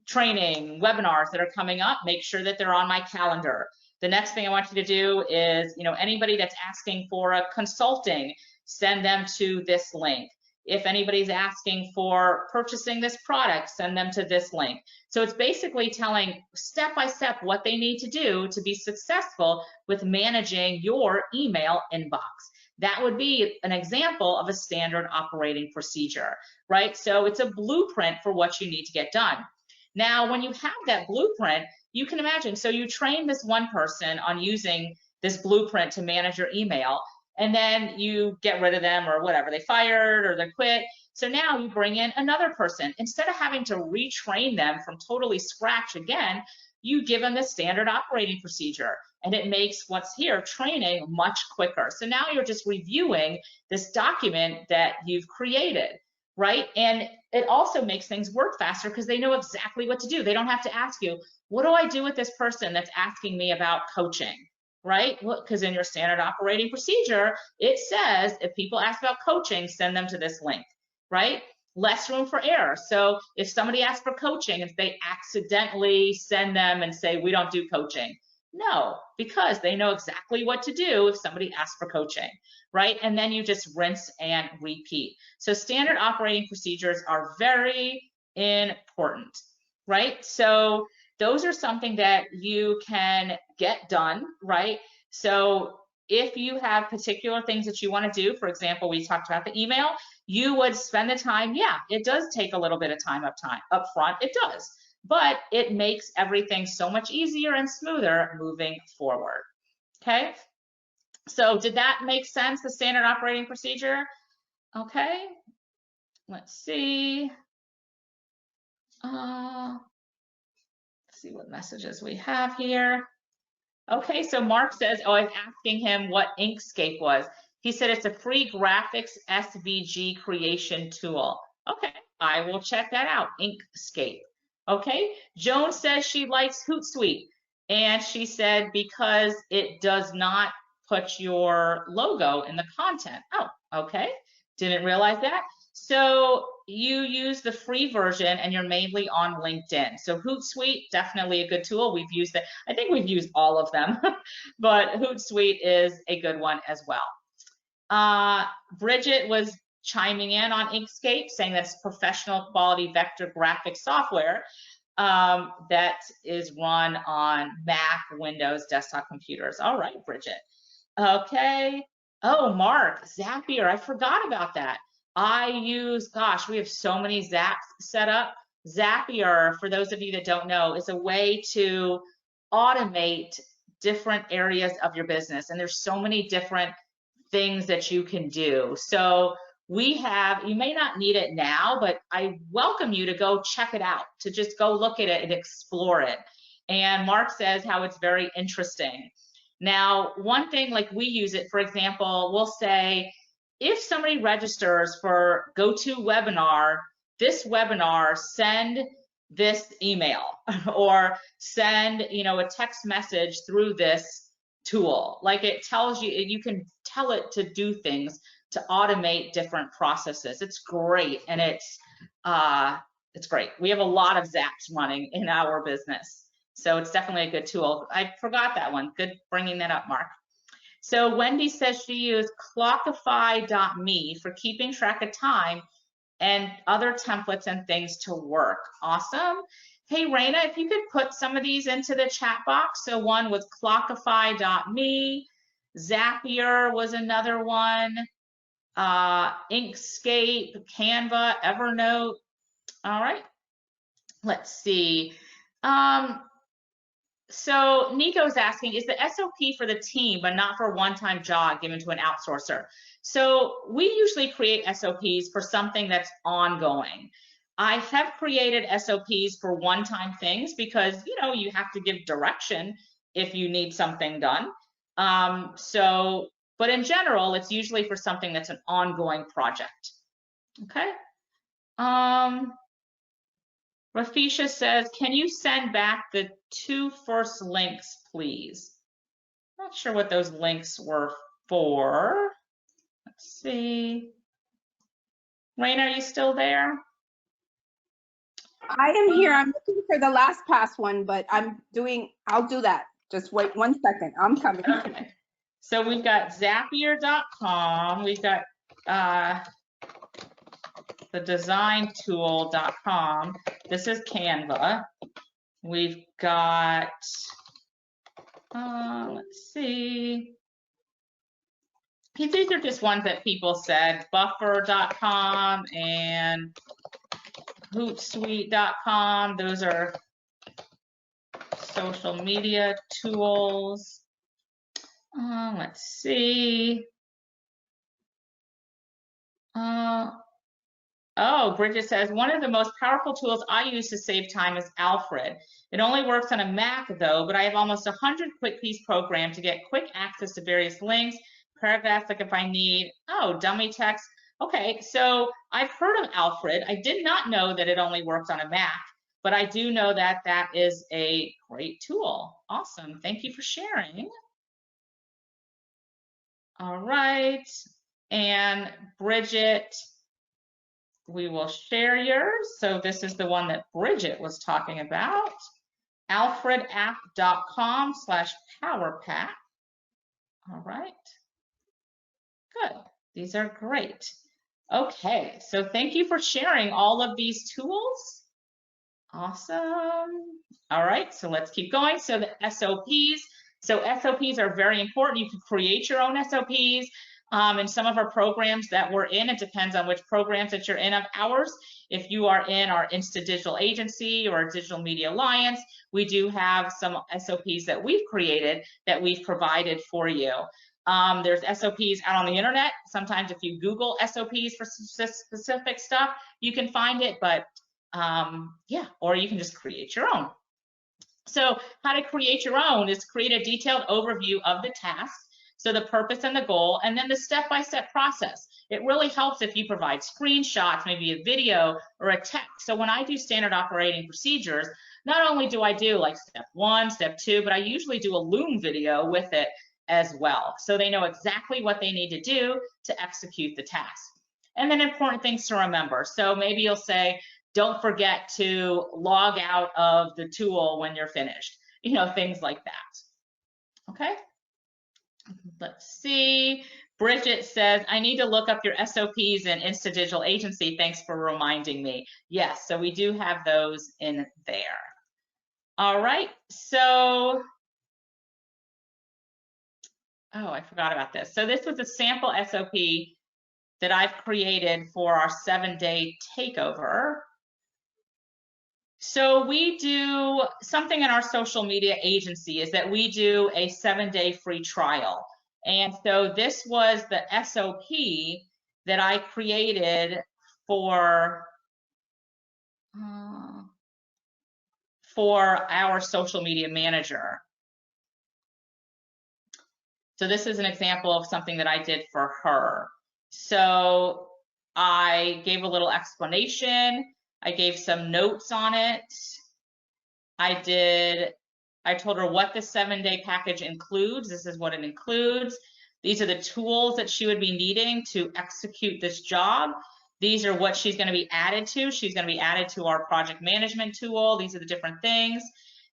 training, webinars that are coming up, make sure that they're on my calendar. The next thing I want you to do is, anybody that's asking for a consulting, send them to this link. If anybody's asking for purchasing this product, send them to this link. So it's basically telling step by step what they need to do to be successful with managing your email inbox. That would be an example of a standard operating procedure, right? So it's a blueprint for what you need to get done. Now, when you have that blueprint, you can imagine, so you train this one person on using this blueprint to manage your email, and then you get rid of them or whatever, they fired or they quit. So now you bring in another person. Instead of having to retrain them from totally scratch again, you give them the standard operating procedure, and it makes what's here, training, much quicker. So now you're just reviewing this document that you've created, right? And it also makes things work faster because they know exactly what to do. They don't have to ask you, what do I do with this person that's asking me about coaching, right? Well, because in your standard operating procedure, it says if people ask about coaching, send them to this link, right? Less room for error. So if somebody asks for coaching, if they accidentally send them and say, we don't do coaching, no, because they know exactly what to do if somebody asks for coaching, right? And then you just rinse and repeat. So standard operating procedures are very important, right? So those are something that you can get done, right? So if you have particular things that you want to do, for example, we talked about the email, you would spend the time. Yeah, it does take a little bit of time up front. It does, but it makes everything so much easier and smoother moving forward. Okay. So did that make sense, the standard operating procedure? Okay. Let's see. Let's see what messages we have here. Okay, so Mark says, oh, I was asking him what Inkscape was. He said it's a free graphics SVG creation tool. Okay, I will check that out, Inkscape. Okay, Joan says she likes Hootsuite, and she said because it does not put your logo in the content. Oh, okay, didn't realize that. So you use the free version and you're mainly on LinkedIn. So Hootsuite, definitely a good tool. We've used it. I think we've used all of them, but Hootsuite is a good one as well. Bridget was chiming in on Inkscape, saying that's professional quality vector graphic software that is run on Mac, Windows, desktop computers. All right, Bridget. Okay. Oh, Mark, Zapier. I forgot about that. I use, gosh, we have so many Zaps set up. Zapier, for those of you that don't know, is a way to automate different areas of your business. And there's so many different things that you can do. So we have, you may not need it now, but I welcome you to go check it out, to just go look at it and explore it. And Mark says how it's very interesting. Now, one thing, like we use it, for example, we'll say, if somebody registers for GoToWebinar, this webinar, send this email or send, a text message through this tool. Like it tells you, you can tell it to do things to automate different processes. It's great, and it's great. We have a lot of Zaps running in our business. So it's definitely a good tool. I forgot that one. Good bringing that up, Mark. So Wendy says she used Clockify.me for keeping track of time and other templates and things to work. Awesome. Hey, Raina, if you could put some of these into the chat box. So one was Clockify.me, Zapier was another one, Inkscape, Canva, Evernote. All right. Let's see. So Nico's asking, is the SOP for the team, but not for a one-time job given to an outsourcer? So we usually create SOPs for something that's ongoing. I have created SOPs for one-time things because, you have to give direction if you need something done. But in general, it's usually for something that's an ongoing project. Okay. Rafisha says, can you send back the 2 first links, please? Not sure what those links were for. Let's see. Raina, are you still there? I am here. I'm looking for the LastPass one, but I'll do that. Just wait 1 second. I'm coming. Okay. So we've got Zapier.com. We've got the designtool.com. This is Canva. We've got, let's see. These are just ones that people said, buffer.com and hootsuite.com. Those are social media tools. Let's see. Oh, Bridget says, one of the most powerful tools I use to save time is Alfred. It only works on a Mac though, but I have almost 100 quick piece programs to get quick access to various links, paragraphs, like if I need, dummy text. Okay, so I've heard of Alfred. I did not know that it only works on a Mac, but I do know that that is a great tool. Awesome, thank you for sharing. All right, and Bridget, we will share yours. So this is the one that Bridget was talking about. alfredapp.com/powerpack. All right. Good. These are great. Okay. So thank you for sharing all of these tools. Awesome. All right, so let's keep going. So the SOPs. So SOPs are very important. You can create your own SOPs. In some of our programs that we're in, it depends on which programs that you're in of ours. If you are in our Insta Digital Agency or Digital Media Alliance, we do have some SOPs that we've created that we've provided for you. There's SOPs out on the internet. Sometimes if you Google SOPs for specific stuff, you can find it, but yeah, or you can just create your own. So how to create your own is create a detailed overview of the task, so the purpose and the goal, and then the step-by-step process. It really helps if you provide screenshots, maybe a video or a text. So when I do standard operating procedures, not only do I do like step 1, step 2, but I usually do a Loom video with it as well. So they know exactly what they need to do to execute the task. And then important things to remember. So maybe you'll say, don't forget to log out of the tool when you're finished, you know, things like that. Okay, let's see. Bridget says, I need to look up your SOPs in Insta Digital Agency. Thanks for reminding me. Yes, so we do have those in there. All right, so, oh, I forgot about this. So this was a sample SOP that I've created for our 7-day takeover. So we do something in our social media agency is that we do a 7-day free trial. And so this was the SOP that I created for our social media manager. So this is an example of something that I did for her. So I gave a little explanation. I gave some notes on it. I told her what the 7-day package includes. This is what it includes. These are the tools that she would be needing to execute this job. These are what she's going to be added to. She's going to be added to our project management tool. These are the different things.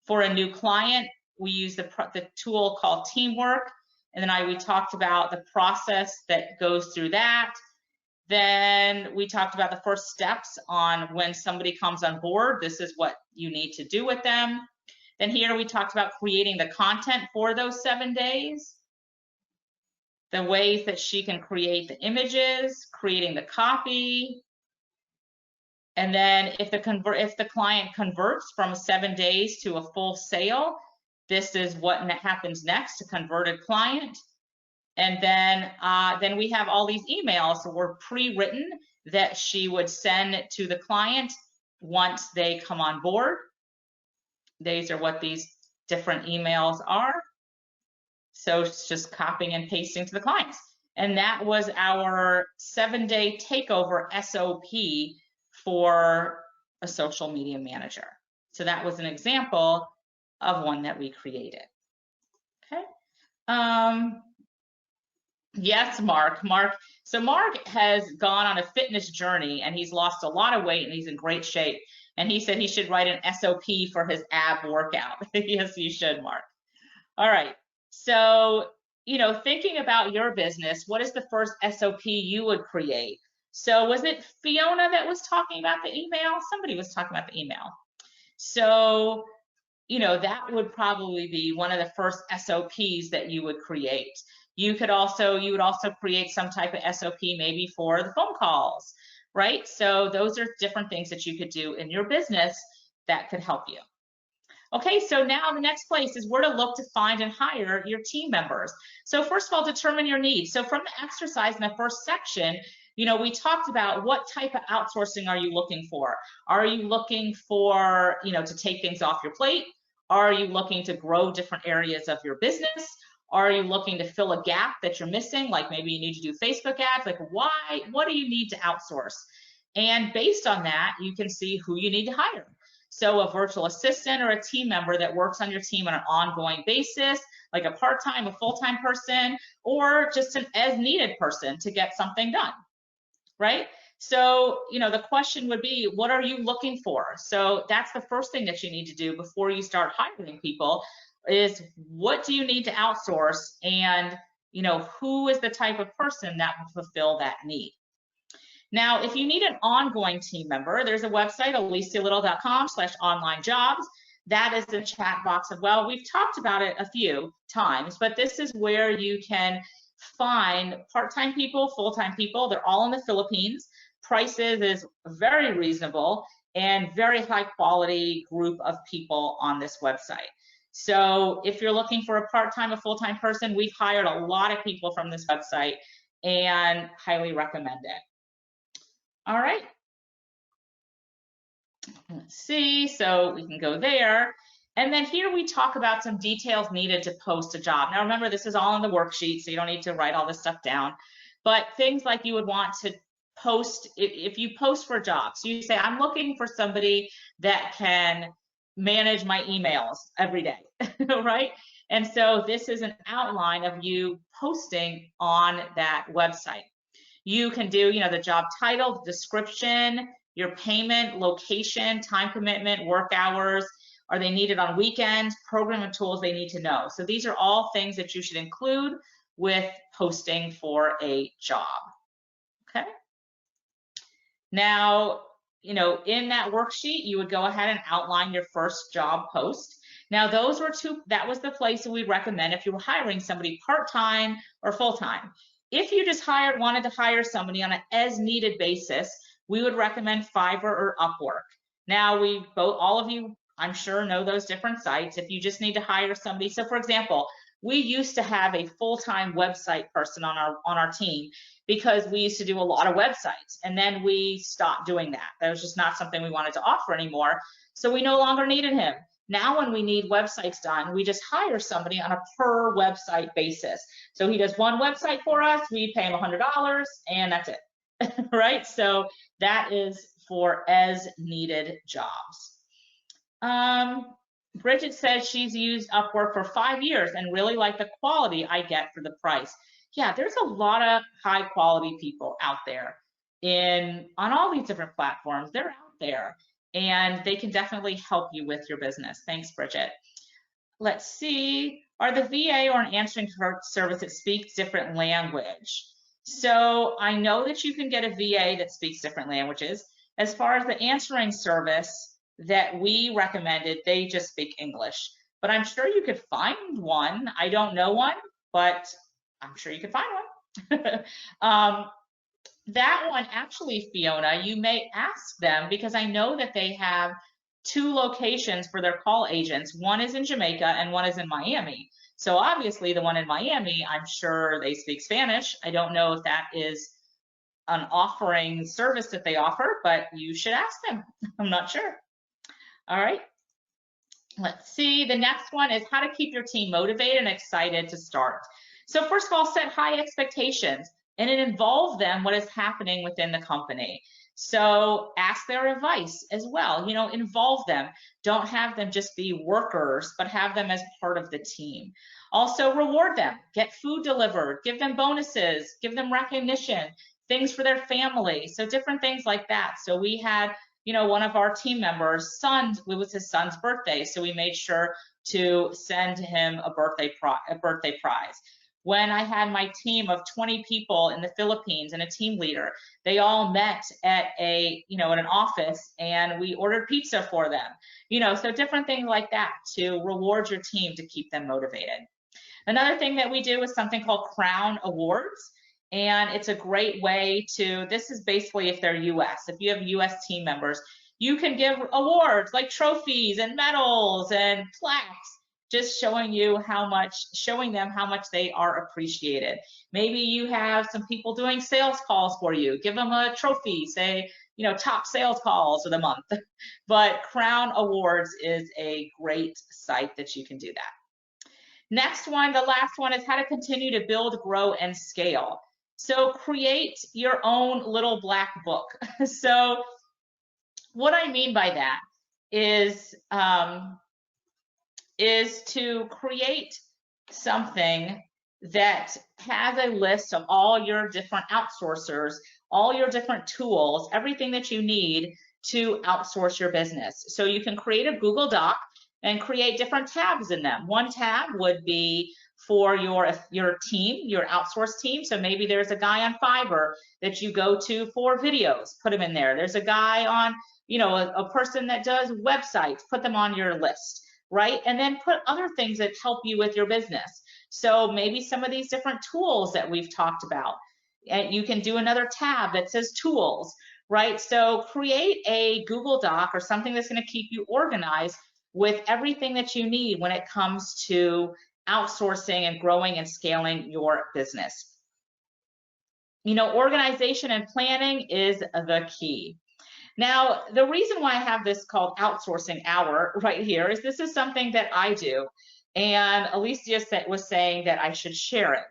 For a new client, we use the tool called Teamwork. And then we talked about the process that goes through that. Then we talked about the first steps on when somebody comes on board. This is what you need to do with them. Then here we talked about creating the content for those 7 days, the ways that she can create the images, creating the copy. And then if the client converts from 7 days to a full sale, this is what happens next, a converted client. And then we have all these emails that were pre-written that she would send to the client once they come on board. These are what these different emails are. So it's just copying and pasting to the clients. And that was our 7-day takeover SOP for a social media manager. So that was an example of one that we created. Okay. Yes, Mark. So Mark has gone on a fitness journey and he's lost a lot of weight and he's in great shape. And he said he should write an SOP for his ab workout. Yes, you should, Mark. All right. So, you know, thinking about your business, what is the first SOP you would create? So was it Fiona that was talking about the email? Somebody was talking about the email. So, you know, that would probably be one of the first SOPs that you would create. You would also create some type of SOP maybe for the phone calls, right? So those are different things that you could do in your business that could help you. Okay, so now the next place is where to look to find and hire your team members. So first of all, determine your needs. So from the exercise in the first section, you know, we talked about what type of outsourcing are you looking for? Are you looking for, you know, to take things off your plate? Are you looking to grow different areas of your business? Are you looking to fill a gap that you're missing? Like maybe you need to do Facebook ads, like what do you need to outsource? And based on that, you can see who you need to hire. So a virtual assistant or a team member that works on your team on an ongoing basis, like a part-time, a full-time person, or just an as-needed person to get something done, right? So, you know, the question would be, what are you looking for? So that's the first thing that you need to do before you start hiring people is what do you need to outsource, and, you know, who is the type of person that will fulfill that need? Now, if you need an ongoing team member, there's a website, alicialittle.com/online-jobs. That is the chat box as well. We've talked about it a few times, but this is where you can find part-time people, full-time people. They're all in the Philippines. Prices is very reasonable and very high quality group of people on this website. So if you're looking for a part-time, a full-time person, we've hired a lot of people from this website and highly recommend it. All right. Let's see, so we can go there. And then here we talk about some details needed to post a job. Now remember, this is all in the worksheet, so you don't need to write all this stuff down. But things like you would want to post, if you post for jobs, so you say, I'm looking for somebody that can manage my emails every day, right? And so this is an outline of you posting on that website. You can do, the job title, description, your payment, location, time commitment, work hours. Are they needed on weekends? Programming tools they need to know. So these are all things that you should include with posting for a job. Okay. Now, in that worksheet, you would go ahead and outline your first job post. Now, that was the place that we recommend if you were hiring somebody part-time or full-time. If you just wanted to hire somebody on an as-needed basis, we would recommend Fiverr or Upwork. Now, all of you, I'm sure, know those different sites. If you just need to hire somebody, so for example, we used to have a full-time website person on our team because we used to do a lot of websites, and then we stopped doing that. That was just not something we wanted to offer anymore, so we no longer needed him. Now when we need websites done, we just hire somebody on a per website basis. So he does one website for us, we pay him $100, and that's it, right? So that is for as needed jobs. Bridget says she's used Upwork for 5 years and really like the quality I get for the price. Yeah, there's a lot of high quality people out there on all these different platforms. They're out there and they can definitely help you with your business. Thanks, Bridget. Let's see, are the VA or an answering service that speaks different language? So I know that you can get a VA that speaks different languages. As far as the answering service that we recommended, they just speak English, but I'm sure you could find one. I don't know one, but I'm sure you could find one. That one, actually, Fiona, you may ask them, because I know that they have 2 locations for their call agents. One is in Jamaica and one is in Miami. So obviously the one in Miami, I'm sure they speak Spanish. I don't know if that is an offering service that they offer, but you should ask them. I'm not sure. All right. Let's see. The next one is how to keep your team motivated and excited to start. So first of all, set high expectations and involve them what is happening within the company. So ask their advice as well, involve them. Don't have them just be workers, but have them as part of the team. Also reward them, get food delivered, give them bonuses, give them recognition, things for their family. So different things like that. So we had, one of our team members' sons, it was his son's birthday. So we made sure to send him a birthday prize. When I had my team of 20 people in the Philippines and a team leader, they all met at at an office and we ordered pizza for them. So different things like that to reward your team to keep them motivated. Another thing that we do is something called Crown Awards. And it's a great way this is basically if they're US. If you have US team members, you can give awards like trophies and medals and plaques, just showing them how much they are appreciated. Maybe you have some people doing sales calls for you. Give them a trophy, say, top sales calls of the month. But Crown Awards is a great site that you can do that. Next one, the last one, is how to continue to build, grow, and scale. So create your own little black book. So what I mean by that is to create something that has a list of all your different outsourcers, all your different tools, everything that you need to outsource your business. So you can create a Google Doc, and create different tabs in them. One tab would be for your team, your outsource team. So maybe there's a guy on Fiverr that you go to for videos, put them in there. There's a guy on, a person that does websites, put them on your list, right? And then put other things that help you with your business. So maybe some of these different tools that we've talked about, and you can do another tab that says tools, right? So create a Google Doc or something that's going to keep you organized with everything that you need when it comes to outsourcing and growing and scaling your business. Organization and planning is the key. Now, the reason why I have this called Outsourcing Hour right here is this is something that I do. And Alicia was saying that I should share it.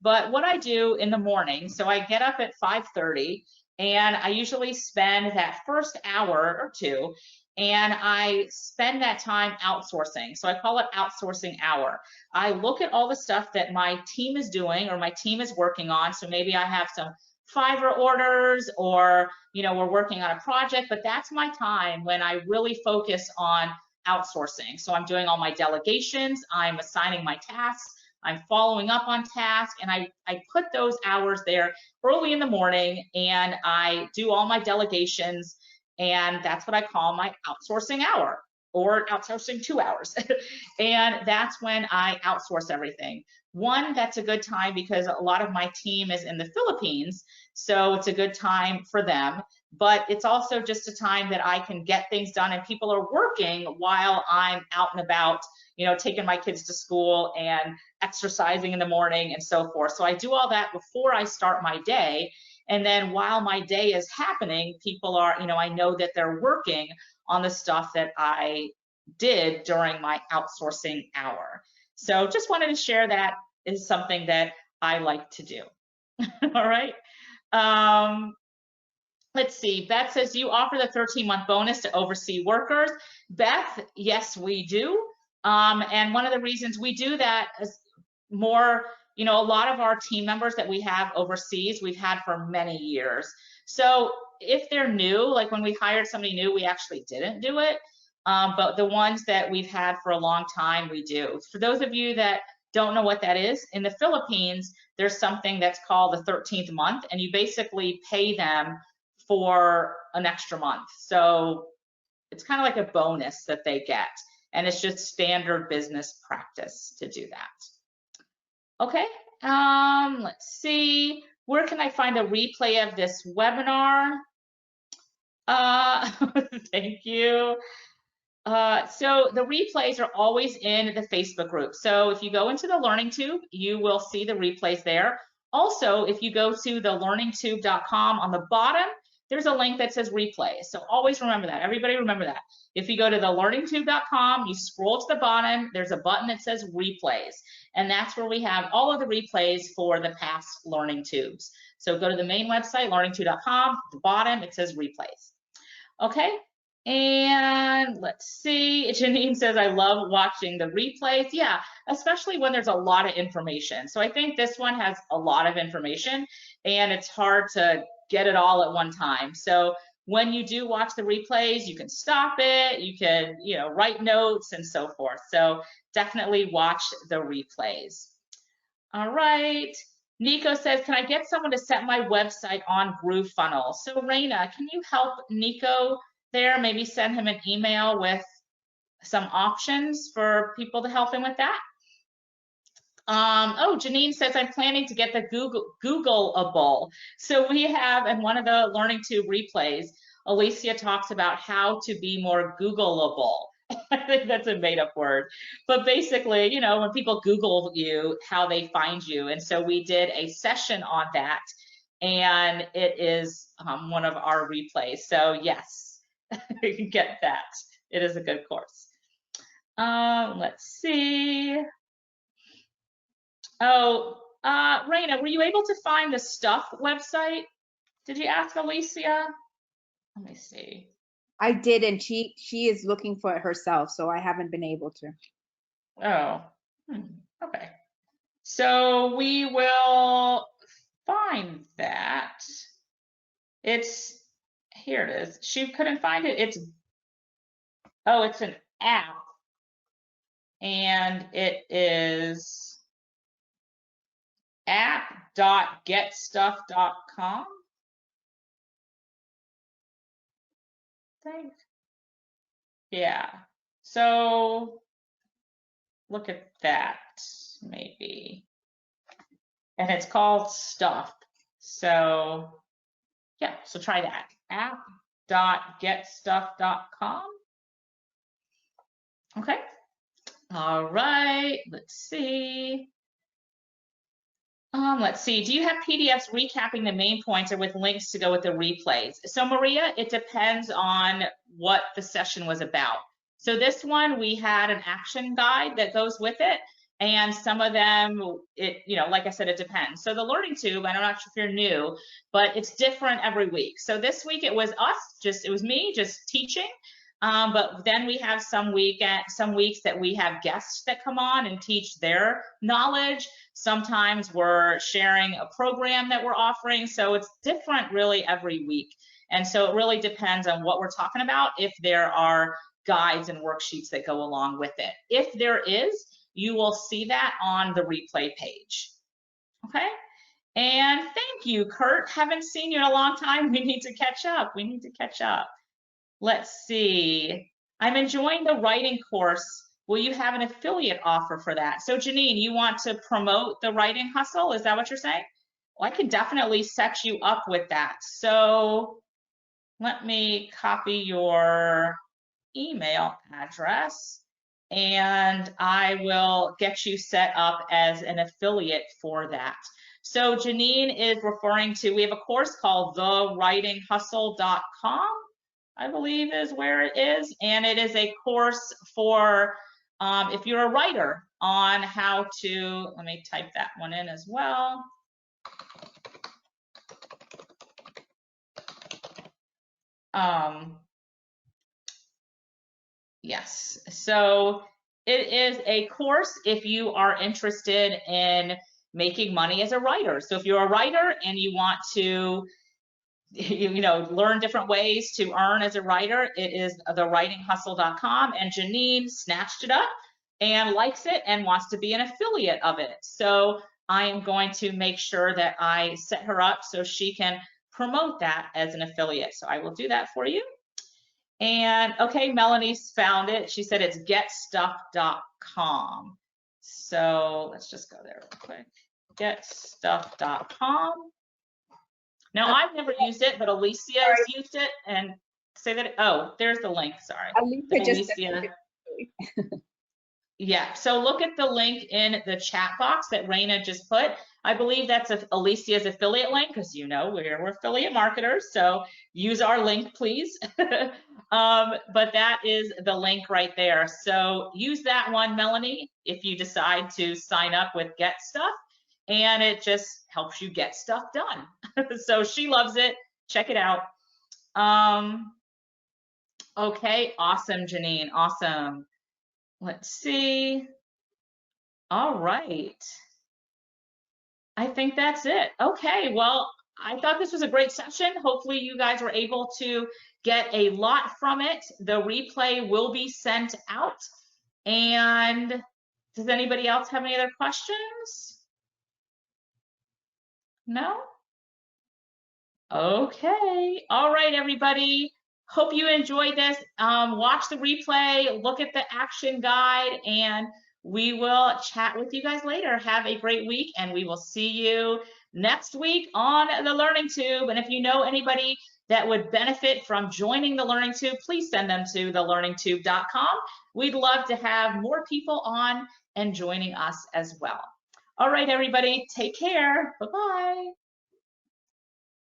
But what I do in the morning, so I get up at 5:30 and I usually spend that first hour or two and I spend that time outsourcing. So I call it Outsourcing Hour. I look at all the stuff that my team is doing or my team is working on. So maybe I have some Fiverr orders or, we're working on a project, but that's my time when I really focus on outsourcing. So I'm doing all my delegations, I'm assigning my tasks, I'm following up on tasks, and I put those hours there early in the morning and I do all my delegations, and that's what I call my outsourcing hour or outsourcing 2 hours. And that's when I outsource everything. One, that's a good time because a lot of my team is in the Philippines, so it's a good time for them. But it's also just a time that I can get things done and people are working while I'm out and about, taking my kids to school and exercising in the morning and so forth. So I do all that before I start my day. And then while my day is happening, people are, I know that they're working on the stuff that I did during my outsourcing hour. So just wanted to share that is something that I like to do. All right. Let's see. Beth says, you offer the 13-month bonus to overseas workers. Beth, yes, we do. And one of the reasons we do that is more, a lot of our team members that we have overseas, we've had for many years. So if they're new, like when we hired somebody new, we actually didn't do it. But the ones that we've had for a long time, we do. For those of you that don't know what that is, in the Philippines, there's something that's called the 13th month, and you basically pay them for an extra month. So it's kind of like a bonus that they get, and it's just standard business practice to do that. Okay, let's see. Where can I find a replay of this webinar? Thank you. So the replays are always in the Facebook group. So if you go into the Learning Tube, you will see the replays there. Also, if you go to the learningtube.com, on the bottom, there's a link that says replays. So always remember that. Everybody remember that. If you go to the learningtube.com, you scroll to the bottom, there's a button that says replays. And that's where we have all of the replays for the past Learning Tubes. So go to the main website, learningtube.com, at the bottom, it says replays. Okay. And let's see, Janine says, I love watching the replays. Yeah, especially when there's a lot of information. So I think this one has a lot of information and it's hard to get it all at one time. So when you do watch the replays, you can stop it, you can, write notes and so forth. So definitely watch the replays. All right. Nico says, can I get someone to set my website on GrooveFunnels? So Raina, can you help Nico there? Maybe send him an email with some options for people to help him with that. Oh, Janine says, I'm planning to get the Googleable. So we have, in one of the Learning Tube replays, Alicia talks about how to be more Googleable. I think that's a made-up word, but basically, when people Google you, how they find you. And so we did a session on that, and it is one of our replays. So yes, you can get that. It is a good course. Let's see. Oh, Raina, were you able to find the Stuff website? Did you ask Alicia? Let me see. I did, and she is looking for it herself, so I haven't been able to. Oh, okay. So we will find that. Here it is. She couldn't find it. It's an app. and it is app.getstuff.com. I think. Yeah. So look at that, maybe. And it's called Stuff. So yeah, so try that. app.getstuff.com. Okay. All right, let's see. Let's see, do you have PDFs recapping the main points or with links to go with the replays? So Maria, it depends on what the session was about. So this one, we had an action guide that goes with it. And some of them, like I said, it depends. So the Learning Tube, I'm not sure if you're new, but it's different every week. So this week it was it was me just teaching. But then we have some weeks that we have guests that come on and teach their knowledge. Sometimes we're sharing a program that we're offering. So it's different really every week. And so it really depends on what we're talking about, if there are guides and worksheets that go along with it. If there is, you will see that on the replay page. Okay. And thank you, Kurt. Haven't seen you in a long time. We need to catch up. Let's see. I'm enjoying the writing course. Will you have an affiliate offer for that? So Janine, you want to promote the writing hustle? Is that what you're saying? Well, I can definitely set you up with that. So let me copy your email address and I will get you set up as an affiliate for that. So Janine is referring to, we have a course called thewritinghustle.com. I believe is where it is. And it is a course for if you're a writer on how to, let me type that one in as well. Yes, so it is a course if you are interested in making money as a writer. So if you're a writer and you want to learn different ways to earn as a writer, it is thewritinghustle.com, and Janine snatched it up and likes it and wants to be an affiliate of it. So I am going to make sure that I set her up so she can promote that as an affiliate. So I will do that for you. And okay, Melanie's found it. She said it's getstuff.com. So let's just go there real quick. Getstuff.com. Now, I've never used it, but Alicia has used it, and say that, oh, there's the link, sorry. Alicia. Yeah, so look at the link in the chat box that Raina just put. I believe that's Alicia's affiliate link, because we're affiliate marketers, so use our link, please. But that is the link right there. So use that one, Melanie, if you decide to sign up with Get Stuff. And it just helps you get stuff done. So she loves it. Check it out. Okay, awesome, Janine, awesome. Let's see. All right. I think that's it. Okay, well, I thought this was a great session. Hopefully you guys were able to get a lot from it. The replay will be sent out. And does anybody else have any other questions? No? Okay. All right, everybody. Hope you enjoyed this. Watch the replay, look at the action guide, and we will chat with you guys later. Have a great week, and we will see you next week on the Learning Tube. And if you know anybody that would benefit from joining the Learning Tube, please send them to thelearningtube.com. We'd love to have more people on and joining us as well. All right, everybody, take care. Bye-bye.